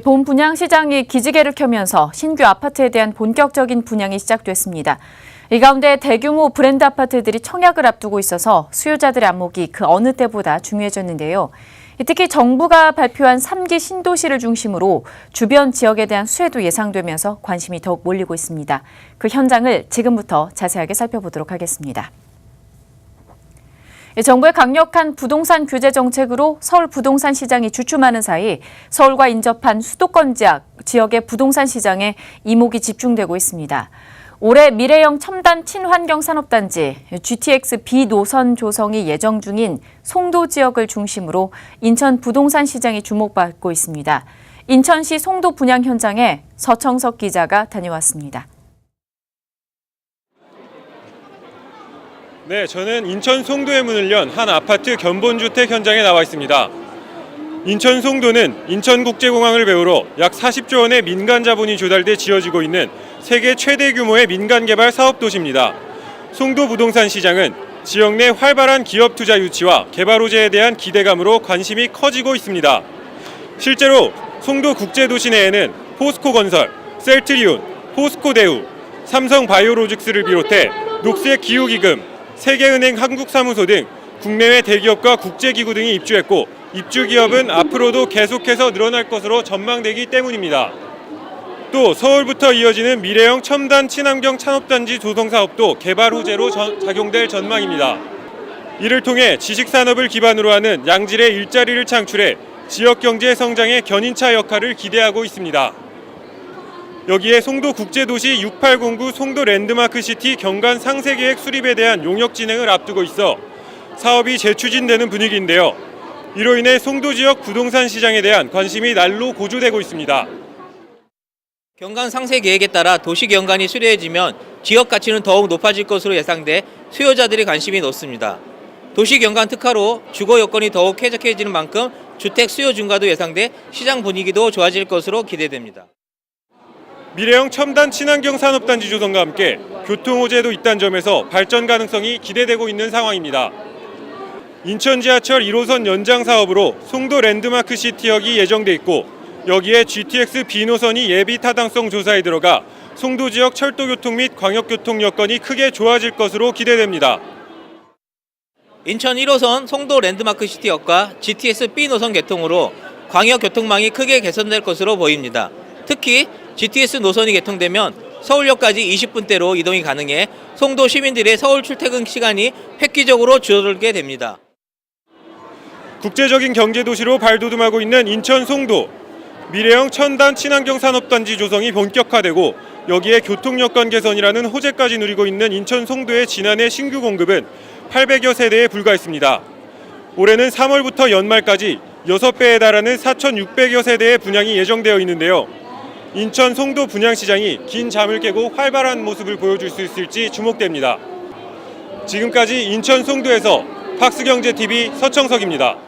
본 분양 시장이 기지개를 켜면서 신규 아파트에 대한 본격적인 분양이 시작됐습니다. 이 가운데 대규모 브랜드 아파트들이 청약을 앞두고 있어서 수요자들의 안목이 그 어느 때보다 중요해졌는데요. 특히 정부가 발표한 3기 신도시를 중심으로 주변 지역에 대한 수혜도 예상되면서 관심이 더욱 몰리고 있습니다. 그 현장을 지금부터 자세하게 살펴보도록 하겠습니다. 정부의 강력한 부동산 규제 정책으로 서울 부동산 시장이 주춤하는 사이 서울과 인접한 수도권 지역의 부동산 시장에 이목이 집중되고 있습니다. 올해 미래형 첨단 친환경 산업단지 GTX B 노선 조성이 예정 중인 송도 지역을 중심으로 인천 부동산 시장이 주목받고 있습니다. 인천시 송도 분양 현장에 서청석 기자가 다녀왔습니다. 네, 저는 인천 송도에 문을 연 한 아파트 견본주택 현장에 나와 있습니다. 인천 송도는 인천국제공항을 배우러 약 40조 원의 민간 자본이 조달돼 지어지고 있는 세계 최대 규모의 민간 개발 사업 도시입니다. 송도 부동산 시장은 지역 내 활발한 기업 투자 유치와 개발 호재에 대한 기대감으로 관심이 커지고 있습니다. 실제로 송도 국제도시 내에는 포스코건설, 셀트리온, 포스코대우, 삼성바이오로직스를 비롯해 녹색기후기금, 세계은행 한국사무소 등 국내외 대기업과 국제기구 등이 입주했고 입주 기업은 앞으로도 계속해서 늘어날 것으로 전망되기 때문입니다. 또 서울부터 이어지는 미래형 첨단 친환경 산업단지 조성 사업도 개발 호재로 작용될 전망입니다. 이를 통해 지식산업을 기반으로 하는 양질의 일자리를 창출해 지역 경제 성장의 견인차 역할을 기대하고 있습니다. 여기에 송도국제도시 6809 송도 랜드마크시티 경관 상세계획 수립에 대한 용역 진행을 앞두고 있어 사업이 재추진되는 분위기인데요. 이로 인해 송도 지역 부동산 시장에 대한 관심이 날로 고조되고 있습니다. 경관 상세 계획에 따라 도시 경관이 수려해지면 지역 가치는 더욱 높아질 것으로 예상돼 수요자들의 관심이 높습니다. 도시 경관 특화로 주거 여건이 더욱 쾌적해지는 만큼 주택 수요 증가도 예상돼 시장 분위기도 좋아질 것으로 기대됩니다. 미래형 첨단 친환경 산업단지 조성과 함께 교통 호재도 있다는 점에서 발전 가능성이 기대되고 있는 상황입니다. 인천 지하철 1호선 연장 사업으로 송도 랜드마크 시티역이 예정돼 있고 여기에 GTX B 노선이 예비 타당성 조사에 들어가 송도 지역 철도교통 및 광역교통 여건이 크게 좋아질 것으로 기대됩니다. 인천 1호선 송도 랜드마크 시티역과 GTX B 노선 개통으로 광역교통망이 크게 개선될 것으로 보입니다. 특히 GTX 노선이 개통되면 서울역까지 20분대로 이동이 가능해 송도 시민들의 서울 출퇴근 시간이 획기적으로 줄어들게 됩니다. 국제적인 경제도시로 발돋움하고 있는 인천 송도. 미래형 첨단 친환경 산업단지 조성이 본격화되고 여기에 교통여건 개선이라는 호재까지 누리고 있는 인천 송도의 지난해 신규 공급은 800여 세대에 불과했습니다. 올해는 3월부터 연말까지 6배에 달하는 4,600여 세대의 분양이 예정되어 있는데요. 인천 송도 분양시장이 긴 잠을 깨고 활발한 모습을 보여줄 수 있을지 주목됩니다. 지금까지 인천 송도에서 팍스경제TV 서청석입니다.